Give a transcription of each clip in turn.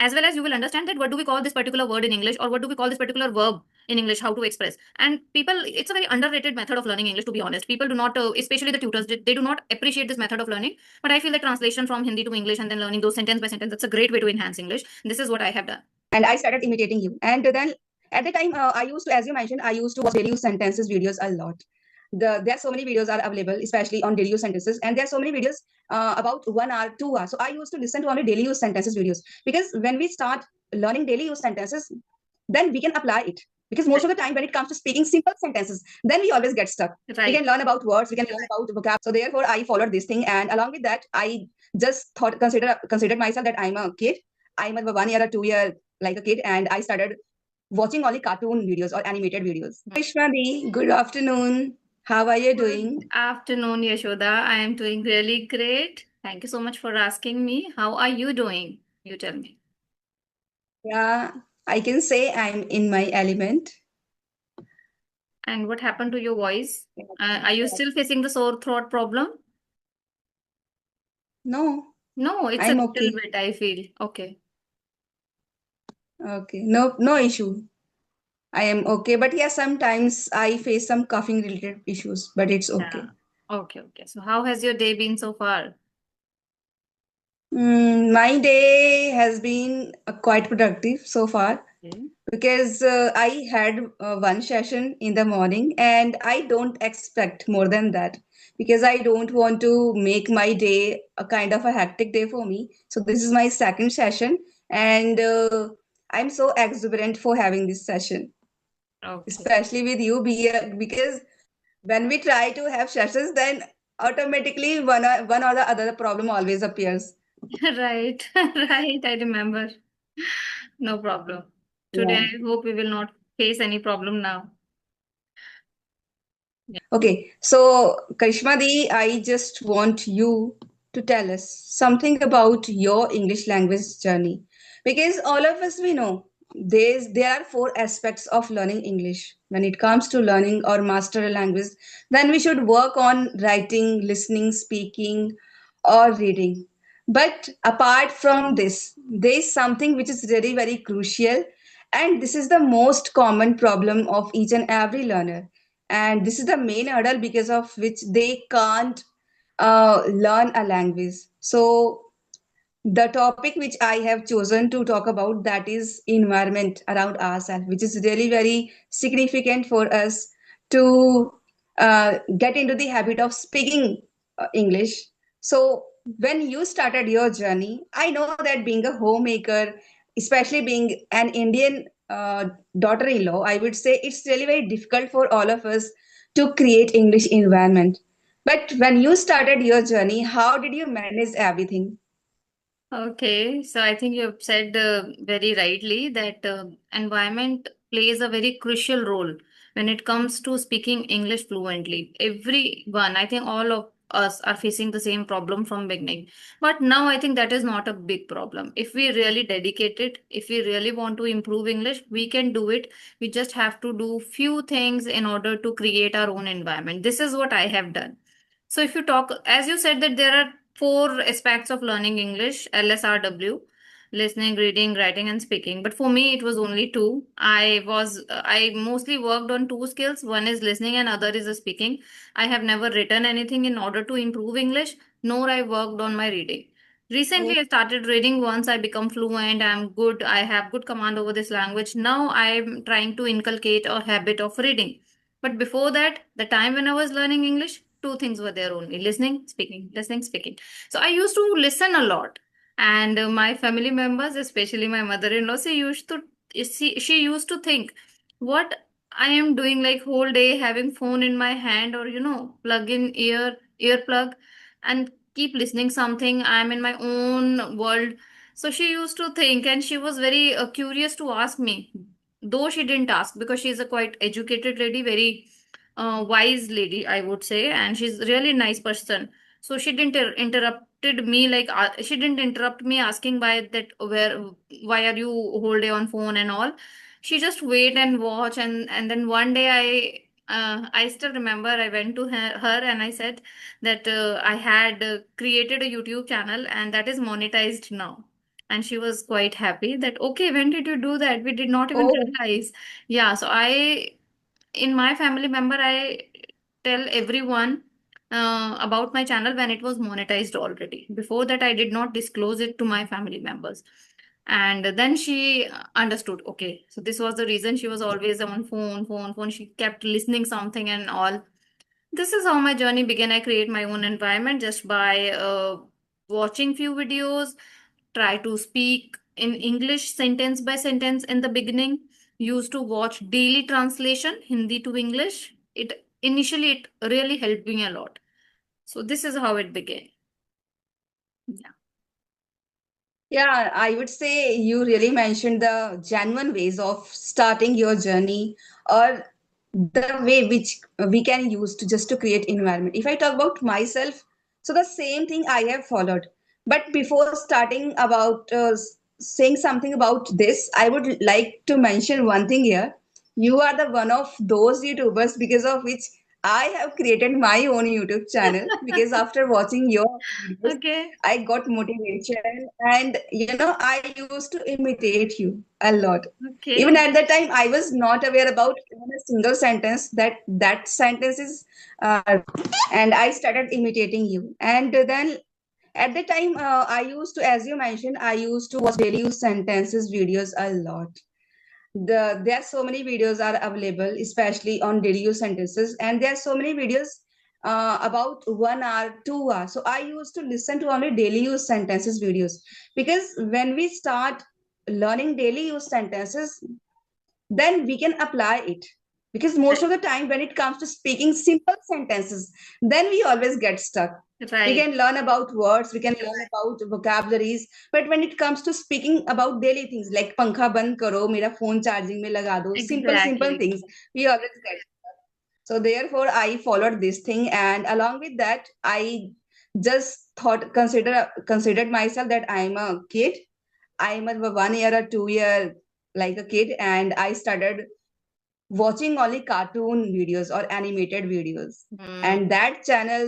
as well as you will understand that what do we call this particular word in English, or what do we call this particular verb in English, how to express. And people, it's a very underrated method of learning English, to be honest. People do not, especially the tutors, they do not appreciate this method of learning. But I feel that translation from Hindi to English and then learning those sentence by sentence, that's a great way to enhance English. This is what I have done. And I started imitating you. And then at the time, I used to, as you mentioned, I used to watch daily use sentences videos a lot. There are so many videos are available, especially on daily use sentences, and there are so many videos about 1 hour, 2 hours. So I used to listen to only daily use sentences videos, because when we start learning daily use sentences, then we can apply it. Because most of the time, when it comes to speaking simple sentences, then we always get stuck. We Right. can learn about words, we can learn about vocab. So therefore, I followed this thing, and along with that, I just considered myself that I'm a kid. I'm a 1 year or 2 year like a kid, and I started watching only cartoon videos or animated videos. Vishwadi, good afternoon. How are you doing? Good afternoon, Yashoda. I am doing really great. Thank you so much for asking me. How are you doing? You tell me. Yeah, I can say I'm in my element. And what happened to your voice? Are you still facing the sore throat problem? No, No, it's a I'm little okay. bit, I feel. Okay. Okay, no issue. I am okay, but yeah, sometimes I face some coughing related issues, but it's Yeah. okay. Okay, okay. So how has your day been so far? My day has been quite productive so far, Okay. because I had one session in the morning, and I don't expect more than that, because I don't want to make my day a kind of a hectic day for me. So this is my second session, and I'm so exuberant for having this session, Okay. especially with you, because when we try to have sessions, then automatically one or the other problem always appears. Right. Right. I remember. No problem. Today, Yeah. I hope we will not face any problem now. Yeah. Okay, so Karishma Di, I just want you to tell us something about your English language journey. Because all of us, we know there are four aspects of learning English. When it comes to learning or master a language, then we should work on writing, listening, speaking, or reading. But apart from this, there is something which is very, very crucial, and this is the most common problem of each and every learner, and this is the main hurdle because of which they can't learn a language. So the topic which I have chosen to talk about, that is environment around ourselves, which is really very significant for us to get into the habit of speaking English. So when you started your journey, I know that being a homemaker, especially being an Indian daughter-in-law, I would say it's really very difficult for all of us to create English environment. But when you started your journey, how did you manage everything? Okay, so I think you have said very rightly that environment plays a very crucial role when it comes to speaking English fluently. Everyone, I think all of us are facing the same problem from beginning. But now I think that is not a big problem. If we really dedicate it, if we really want to improve English, we can do it. We just have to do few things in order to create our own environment. This is what I have done. So if you talk, as you said, that there are four aspects of learning English: LSRW, listening, reading, writing, and speaking. But for me, it was only two. I mostly worked on two skills. One is listening, and other is the speaking. I have never written anything in order to improve English, nor I worked on my reading. Recently, I started reading once I become fluent. I'm good. I have good command over this language. Now I'm trying to inculcate a habit of reading. But before that, the time when I was learning English, two things were there only: listening, speaking, listening, speaking. So I used to listen a lot. And my family members, especially my mother-in-law, she used to think what I am doing, like whole day having phone in my hand, or plug in earplug and keep listening something. I'm in my own world. So she used to think, and she was very curious to ask me, though she didn't ask because she's a quite educated lady, very wise lady, I would say, and she's really nice person. So she didn't interrupted me, like she didn't interrupt me asking by that why are you whole day on phone and all. She just wait and watch, and then one day I still remember I went to her and I said that I had created a YouTube channel and that is monetized now. And she was quite happy that, okay, when did you do that? We did not even Oh, realize. Yeah, so in my family member, I tell everyone about my channel when it was monetized already. Before that, I did not disclose it to my family members. And then she understood, okay, so this was the reason she was always on phone. She kept listening something and all. This is how my journey began. I create my own environment just by watching few videos, try to speak in English sentence by sentence in the beginning, used to watch daily translation, Hindi to English. It really helped me a lot. So this is how it began. Yeah. yeah, I would say you really mentioned the genuine ways of starting your journey or the way which we can use to just to create environment. If I talk about myself, so the same thing I have followed. But before starting about saying something about this, I would like to mention one thing here. You are the one of those YouTubers because of which I have created my own YouTube channel because after watching your videos, Okay. I got motivation and I used to imitate you a lot. Even Okay. at that time, I was not aware about even a single sentence that sentence is, and I started imitating you. And then at the time, I used to, as you mentioned, I used to watch daily use sentences videos a lot. There are so many videos are available, especially on daily use sentences, and there are so many videos about 1 hour, 2 hours. So I used to listen to only daily use sentences videos because when we start learning daily use sentences, then we can apply it. Because most of the time, when it comes to speaking simple sentences, then we always get stuck. We Right. can learn about words, we can learn about vocabularies, but when it comes to speaking about daily things like pankha band karo, mera phone charging mein laga do, simple Exactly. things, we always get. So therefore, I followed this thing, and along with that, I just considered myself that I'm a kid. I'm a 1 year or 2 year like a kid, and I started watching only cartoon videos or animated videos. Hmm. And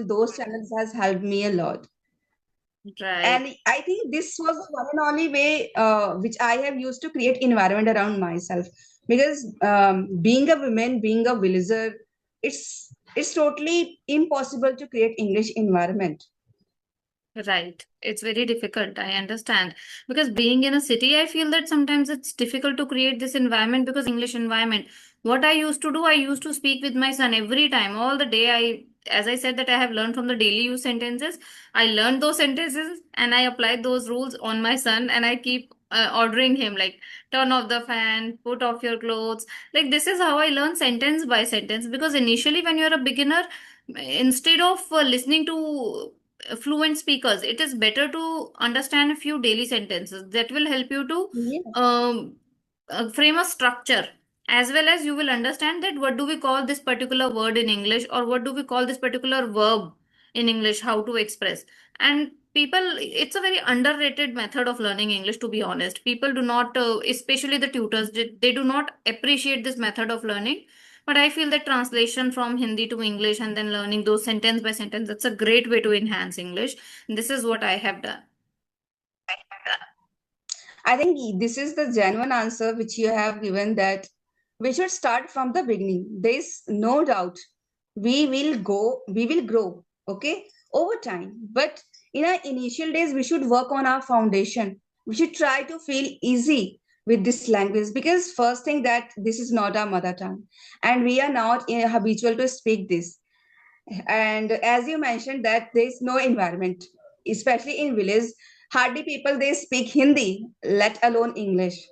those channels has helped me a lot. Right. And I think this was the one and only way which I have used to create environment around myself. Because being a woman, being a villager, it's totally impossible to create English environment. Right. It's very difficult. I understand. Because being in a city, I feel that sometimes it's difficult to create this environment because English environment. What I used to do, I used to speak with my son every time, all the day. As I said, that I have learned from the daily use sentences. I learned those sentences and I applied those rules on my son, and I keep ordering him like turn off the fan, put off your clothes. Like this is how I learn sentence by sentence, because initially when you're a beginner, instead of listening to fluent speakers, it is better to understand a few daily sentences that will help you to Yeah. frame a structure, as well as you will understand that what do we call this particular word in English, or what do we call this particular verb in English, how to express. And people, it's a very underrated method of learning English, to be honest. People do not, especially the tutors, they do not appreciate this method of learning. But I feel that translation from Hindi to English and then learning those sentence by sentence, that's a great way to enhance English. This is what I have done. I think this is the genuine answer which you have given, that we should start from the beginning. There is no doubt we will grow, okay, over time. But in our initial days, we should work on our foundation. We should try to feel easy with this language because first thing that this is not our mother tongue, and we are not habitual to speak this. And as you mentioned that there is no environment, especially in village, hardly people they speak Hindi, let alone English.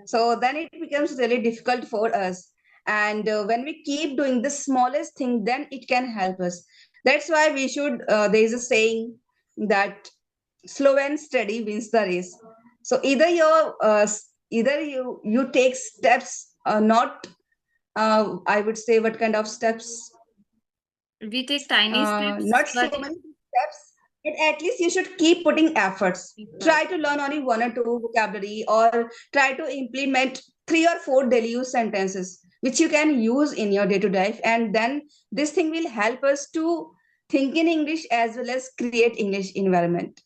So then it becomes really difficult for us. And when we keep doing the smallest thing, then it can help us. That's why we should there is a saying that slow and steady wins the race. So either you take steps, not I would say what kind of steps, We take tiny steps, not so but many steps, but at least you should keep putting efforts. Try to learn only 1 or 2 vocabulary, or try to implement 3 or 4 daily use sentences, which you can use in your day-to-day life. And then this thing will help us to think in English as well as create English environment.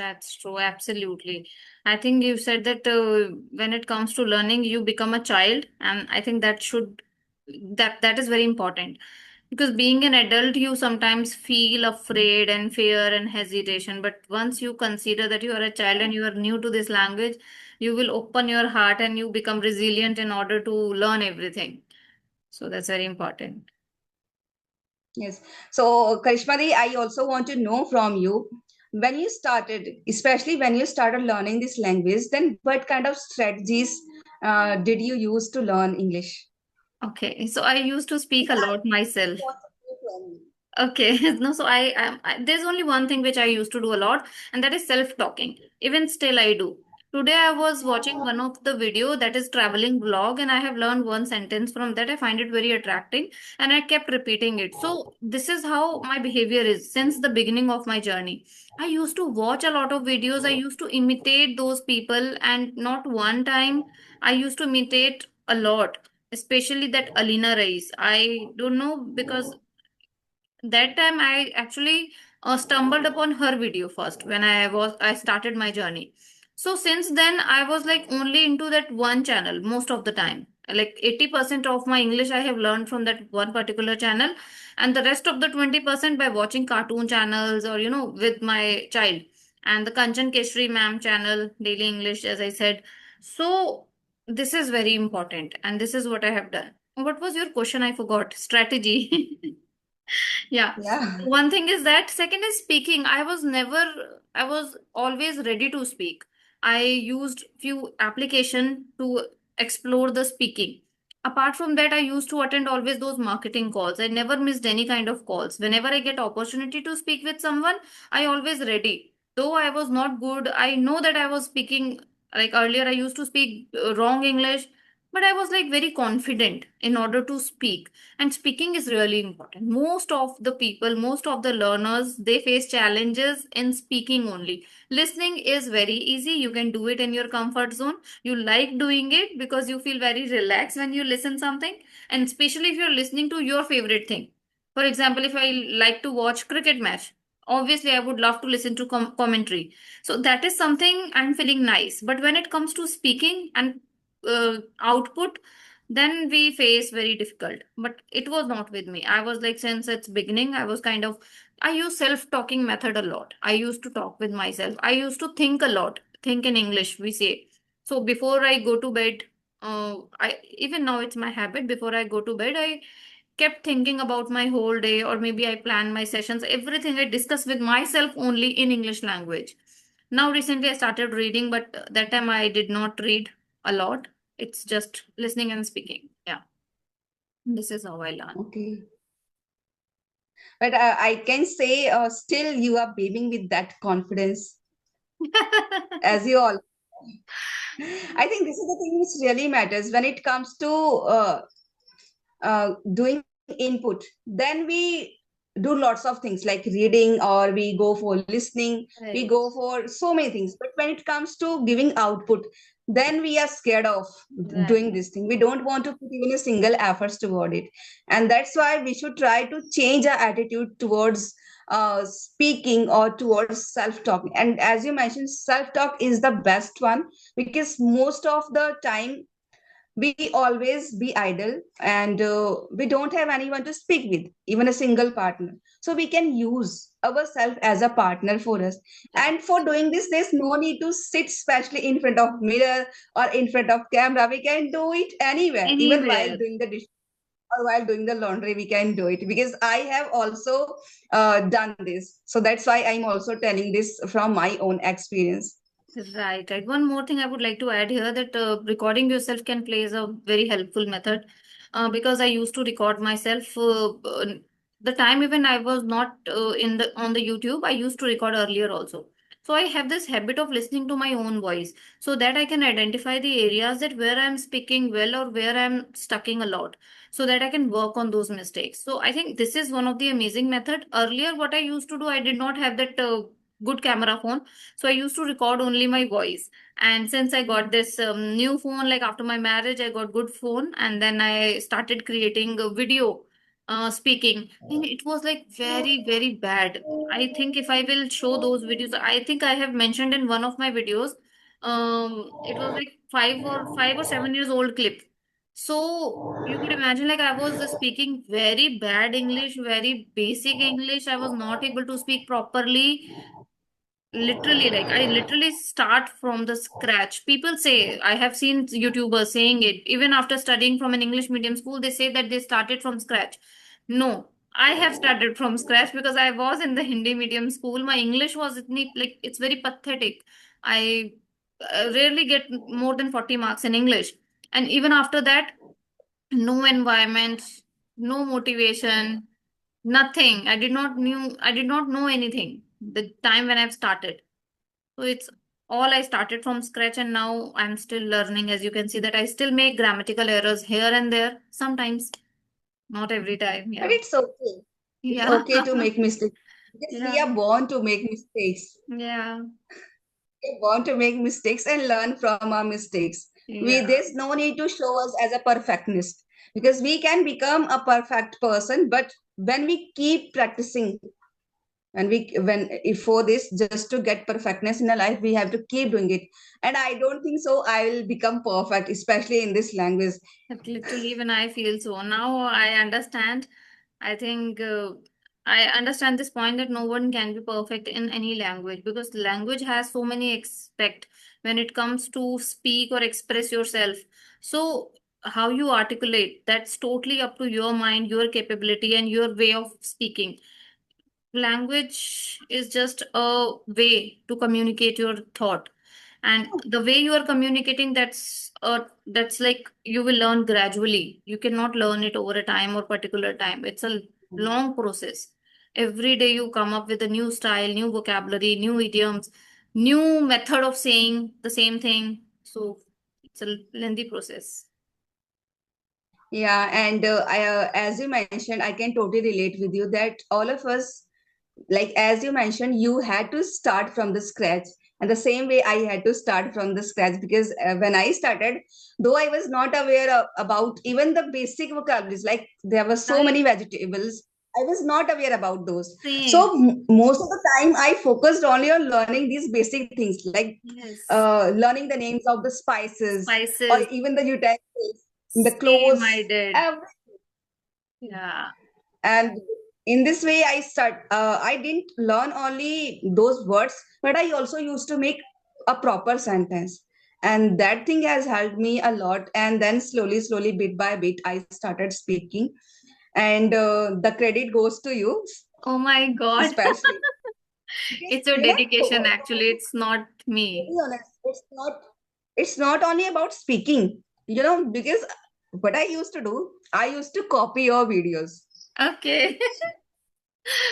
That's true, absolutely. I think you said that when it comes to learning, you become a child, and I think that is very important. Because being an adult, you sometimes feel afraid and fear and hesitation. But once you consider that you are a child and you are new to this language, you will open your heart and you become resilient in order to learn everything. So that's very important. Yes. So, Karishmadi, I also want to know from you, when you started, especially when you started learning this language, then what kind of strategies did you use to learn English? Okay, so I used to speak a lot myself. Okay, no, so there's only one thing which I used to do a lot, and that is self-talking. Even still, I do. Today, I was watching one of the video that is traveling vlog, and I have learned one sentence from that. I find it very attracting, and I kept repeating it. So this is how my behavior is since the beginning of my journey. I used to watch a lot of videos. I used to imitate those people, and not one time. I used to imitate a lot, especially that Alina Reis. I don't know because that time I actually stumbled upon her video first when I started my journey. So since then I was like only into that one channel most of the time. Like 80% of my English I have learned from that one particular channel, and the rest of the 20% by watching cartoon channels or with my child, and the Kanchan Keshri ma'am channel daily English, as I said. So this is very important, and this is what I have done. What was your question? I forgot. Strategy. Yeah. Yeah. One thing is that. Second is speaking. I was always ready to speak. I used few application to explore the speaking. Apart from that, I used to attend always those marketing calls. I never missed any kind of calls. Whenever I get opportunity to speak with someone, I always ready. Though I was not good, I know that I was speaking like earlier I used to speak wrong English, but I was like very confident in order to speak, and speaking is really important. Most of the people, most of the learners, they face challenges in speaking only. Listening is very easy. You can do it in your comfort zone. You like doing it because you feel very relaxed when you listen something. And especially if you're listening to your favorite thing. For example, if I like to watch cricket match, obviously I would love to listen to commentary. So that is something I'm feeling nice. But when it comes to speaking and output, then we face very difficult. But it was not with me. I was like, since its beginning, I was kind of, I use self-talking method a lot. I used to talk with myself. I used to think a lot. Think in English, we say. So before I go to bed, I even now it's my habit. Before I go to bed, I kept thinking about my whole day, or maybe I plan my sessions. Everything I discuss with myself only in English language. Now recently I started reading, but that time I did not read a lot. It's just listening and speaking. Yeah, this is how I learn. Okay. But I can say still you are beaming with that confidence as you all. I think this is the thing which really matters when it comes to doing input. Then we do lots of things like reading, or we go for listening, we Right, go for so many things. But when it comes to giving output, then we are scared of doing right. this thing. We don't want to put even a single efforts toward it. And that's why we should try to change our attitude towards speaking or towards self-talk. And as you mentioned, self-talk is the best one, because most of the time we always be idle, and we don't have anyone to speak with, even a single partner. So we can use ourselves as a partner for us. Right. And for doing this, there's no need to sit especially in front of mirror or in front of camera. We can do it anywhere, even while Anywhere. doing the dish or while doing the laundry. We can do it, because I have also done this. So that's why I'm also telling this from my own experience. Right, right. One more thing I would like to add here, that recording yourself can play as a very helpful method, because I used to record myself. The time even I was not in the on the YouTube, I used to record earlier also. So I have this habit of listening to my own voice, so that I can identify the areas that where I'm speaking well or where I'm stucking a lot, so that I can work on those mistakes. So I think this is one of the amazing method. Earlier, what I used to do, I did not have that good camera phone, so I used to record only my voice. And since I got this new phone, like after my marriage, I got good phone, and then I started creating a video. speaking, and it was like very, very bad. I think if I will show those videos, I think I have mentioned in one of my videos. It was like 5 or 7 years old clip. So you could imagine, like I was speaking very bad English, very basic English. I was not able to speak properly. Literally, like I literally start from the scratch. People say, I have seen YouTubers saying it, even after studying from an English medium school, they say that they started from scratch. No, I have started from scratch because I was in the Hindi medium school. My English was like it's very pathetic. I rarely get more than 40 marks in English. And even after that, no environment, no motivation, nothing. I did not know anything the time when I've started. So it's all I started from scratch, and now I'm still learning. As you can see that I still make grammatical errors here and there sometimes, not every time. But Yeah. it's okay. It's Yeah. okay to make mistakes because we Yeah. are born to make mistakes. Yeah. We are born to make mistakes and learn from our mistakes. Yeah. There's no need to show us as a perfectionist because we can become a perfect person, but when we keep practicing, and we when if for this just to get perfectness in a life, we have to keep doing it. And I don't think so I will become perfect, especially in this language. But literally, even I feel so. Now I understand. I think I understand this point that no one can be perfect in any language because language has so many aspects when it comes to speak or express yourself. So, how you articulate, that's totally up to your mind, your capability, and your way of speaking. Language is just a way to communicate your thought, and the way you are communicating, that's like you will learn gradually. You cannot learn it over a time or particular time. It's a long process. Every day you come up with a new style, new vocabulary, new idioms, new method of saying the same thing. So it's a lengthy process. Yeah, and as you mentioned, I can totally relate with you that all of us, like as you mentioned, you had to start from the scratch. And the same way I had to start from the scratch because when I started, though I was not aware about even the basic vocabularies, like there were so Right. many vegetables, I was not aware about those. Same. So most of the time I focused only on learning these basic things, like Yes. learning the names of the spices or Spices. even the utensils, the Same I clothes, did. Yeah. and in this way I didn't learn only those words, but I also used to make a proper sentence, and that thing has helped me a lot. And then slowly bit by bit I started speaking, and the credit goes to you Oh my God. especially because It's your dedication, actually. It's not to me. be honest, it's not only about speaking, because what I used to do, I used to copy your videos Okay.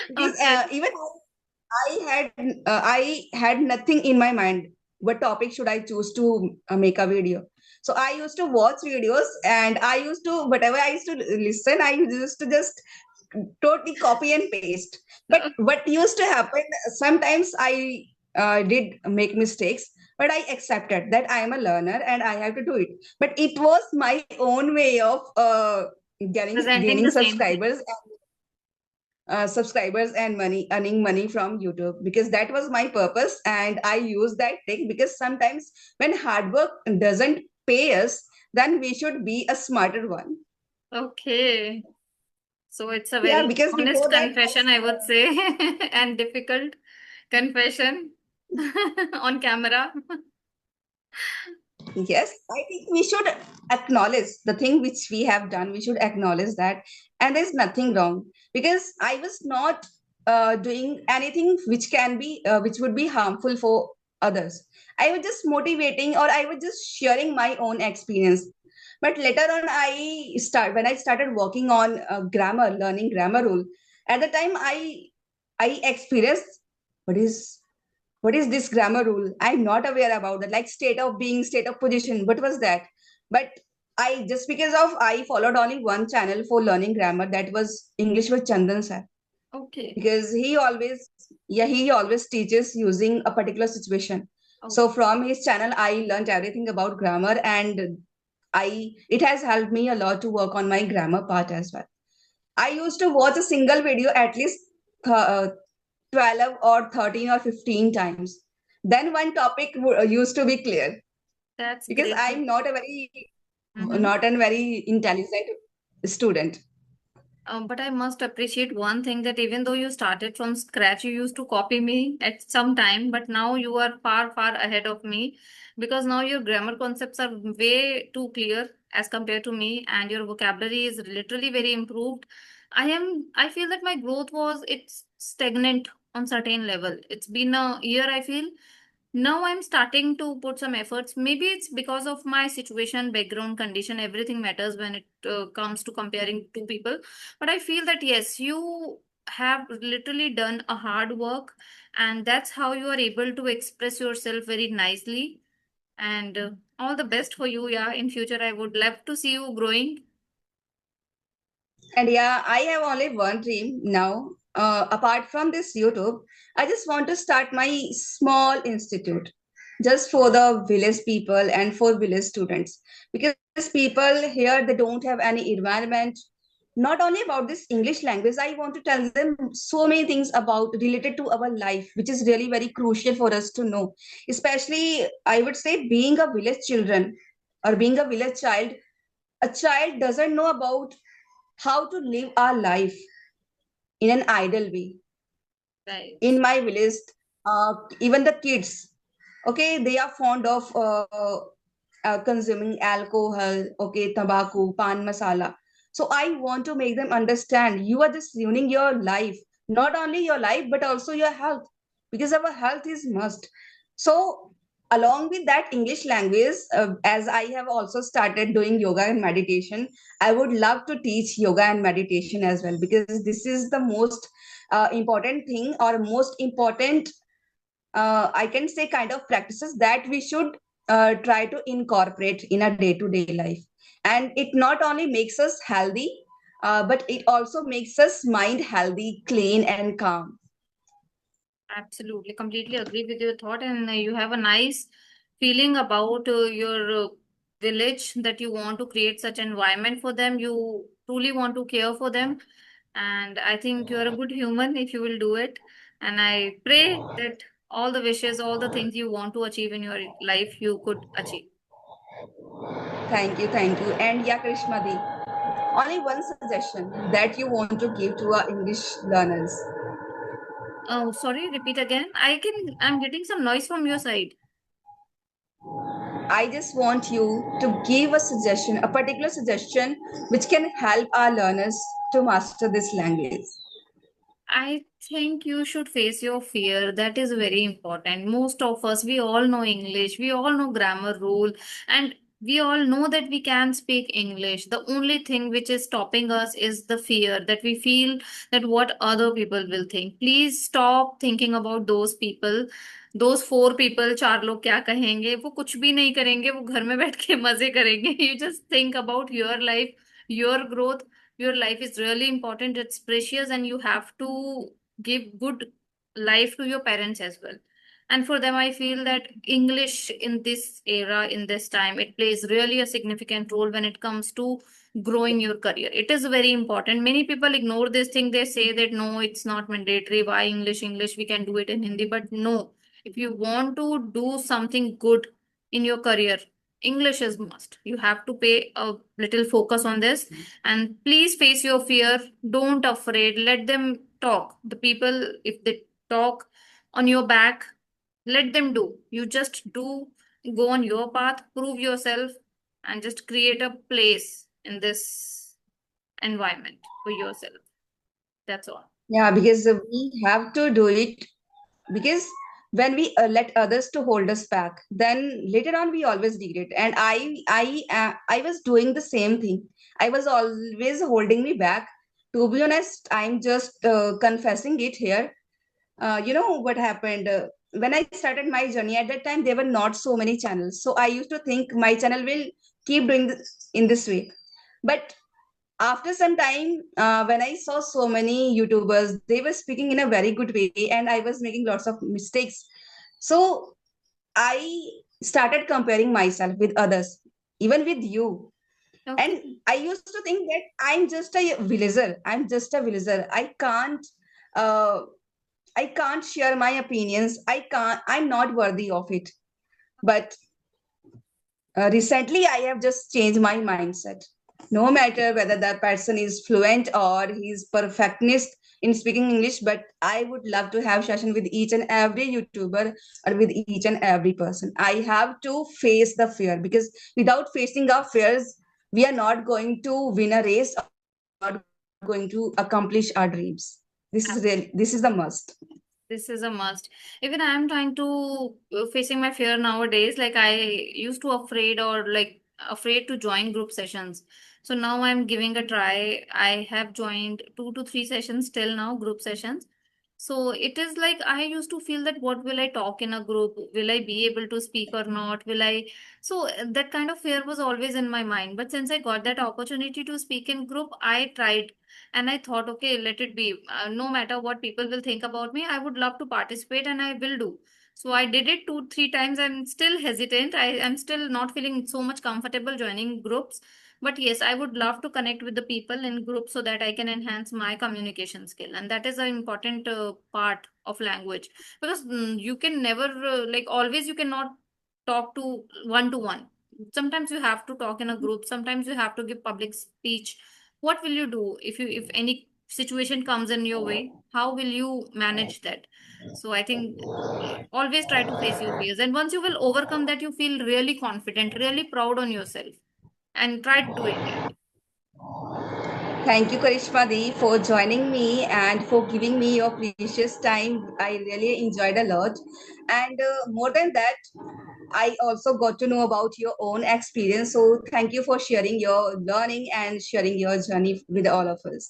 because Okay. even I had nothing in my mind. What topic should I choose to make a video? So I used to watch videos, and I used to whatever I used to listen. I used to just totally copy and paste. But what used to happen? Sometimes I did make mistakes, but I accepted that I am a learner and I have to do it. But it was my own way of Presenting gaining the same thing. subscribers and money, earning money from YouTube, because that was my purpose. And I use that trick because sometimes when hard work doesn't pay us, then we should be a smarter one. Okay. So it's a Yeah, very because honest before that, confession, I would say, and difficult confession on camera. yes, I think we should acknowledge the thing which we have done. We should acknowledge that. And there's nothing wrong because I was not doing anything which would be harmful for others. I was just motivating, or I was just sharing my own experience. But later on, when I started working on grammar, learning grammar rule, at the time I experienced what is what is this grammar rule? I'm not aware about that. Like state of being, state of position. What was that? But I just because of I followed only one channel for learning grammar. That was English with Chandan sir. Okay. Because he always teaches using a particular situation. Oh, So from his channel, I learned everything about grammar, and it has helped me a lot to work on my grammar part as well. I used to watch a single video at least uh, 12 or 13 or 15 times. Then one topic used to be clear That's because great. I'm not a very Mm-hmm. not a very intelligent student. But I must appreciate one thing that even though you started from scratch, you used to copy me at some time, but now you are far, far ahead of me because now your grammar concepts are way too clear as compared to me, and your vocabulary is literally very improved. I feel that my growth it's stagnant on certain level. It's been a year, I feel. Now I'm starting to put some efforts. Maybe it's because of my situation, background, condition, everything matters when it comes to comparing two people. But I feel that yes, you have literally done a hard work, and that's how you are able to express yourself very nicely. And all the best for you. Yeah, in future, I would love to see you growing. And yeah, I have only one dream now. Apart from this YouTube, I just want to start my small institute just for the village people and for village students. Because people here, they don't have any environment. Not only about this English language, I want to tell them so many things about related to our life, which is really very crucial for us to know. Especially, I would say, being a village children or being a village child, a child doesn't know about how to live our life in an ideal way. Right. In my village, even the kids, okay, they are fond of consuming alcohol, okay, tobacco, pan masala. So I want to make them understand you are just ruining your life, not only your life, but also your health, because our health is must. So along with that English language, as I have also started doing yoga and meditation, I would love to teach yoga and meditation as well, because this is the most important thing or most important I can say kind of practices that we should try to incorporate in a day-to-day life. And it not only makes us healthy, but it also makes us mind healthy, clean, and calm. Absolutely, completely agree with your thought, and you have a nice feeling about your village that you want to create such environment for them. You truly want to care for them, and I think you are a good human if you will do it. And I pray that all the wishes, all the things you want to achieve in your life, you could achieve. Thank you, thank you. And yeah, Krishmadi, only one suggestion that you want to give to our English learners. Oh, sorry, repeat again. I'm getting some noise from your side. I just want you to give a suggestion, a particular suggestion which can help our learners to master this language. I think you should face your fear. That is very important. Most of us, we all know English, we all know grammar rule, and we all know that we can speak English. The only thing which is stopping us is the fear that we feel that what other people will think. Please stop thinking about those people. those four people, चार लोग क्या कहेंगे, वो कुछ भी नहीं करेंगे, वो घर में बैठ के मजे करेंगे. You just think about your life, your growth. Your life is really important, it's precious, and you have to give good life to your parents as well. And for them, I feel that English in this era, in this time, it plays really a significant role when it comes to growing your career. It is very important. Many people ignore this thing. They say that no, it's not mandatory. Why English, we can do it in Hindi. But no, if you want to do something good in your career, English is must. You have to pay a little focus on this, and please face your fear. Don't afraid. Let them talk. The people, if they talk on your back, let them do. You just do, go on your path, prove yourself, and just create a place in this environment for yourself. That's all. Yeah, because we have to do it, because when we let others to hold us back, then later on we always regret. And I was doing the same thing. I was always holding me back. To be honest, I'm just confessing it here. You know what happened? When I started my journey at that time, there were not so many channels. So I used to think my channel will keep doing this in this way. But after some time, when I saw so many YouTubers, they were speaking in a very good way, and I was making lots of mistakes. So I started comparing myself with others, even with you. Okay. And I used to think that I'm just a villager. I'm just a villager. Uh, I can't share my opinions. I'm not worthy of it. But recently, I have just changed my mindset. No matter whether that person is fluent or he's perfectionist in speaking English, but I would love to have session with each and every YouTuber or with each and every person. I have to face the fear, because without facing our fears, we are not going to win a race or not going to accomplish our dreams. This is the must. This is a must. Even I am trying to facing my fear nowadays. Like I used to afraid or like afraid to join group sessions. So now I'm giving a try. I have joined 2 to 3 sessions till now, group sessions. So it is like I used to feel that what will I talk in a group? Will I be able to speak or not? Will I? So that kind of fear was always in my mind. But since I got that opportunity to speak in group, I tried and I thought, okay, let it be. No matter what people will think about me, I would love to participate and I will do. So I did it 2 3 times. I'm still hesitant. I am still not feeling so much comfortable joining groups. But yes, I would love to connect with the people in groups so that I can enhance my communication skill. And that is an important part of language, because you can never, like always, you cannot talk to one. Sometimes you have to talk in a group. Sometimes you have to give public speech. What will you do if any situation comes in your way? How will you manage that? So I think always try to face your fears, and once you will overcome that, you feel really confident, really proud on yourself, and try doing it. Thank you, Karishma Di, for joining me and for giving me your precious time. I really enjoyed a lot. And more than that, I also got to know about your own experience. So thank you for sharing your learning and sharing your journey with all of us.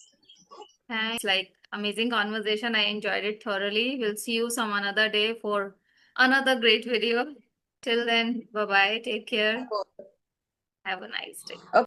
Thanks. Like amazing conversation. I enjoyed it thoroughly. We'll see you some another day for another great video. Till then, bye bye. Take care. Have a nice day. Okay.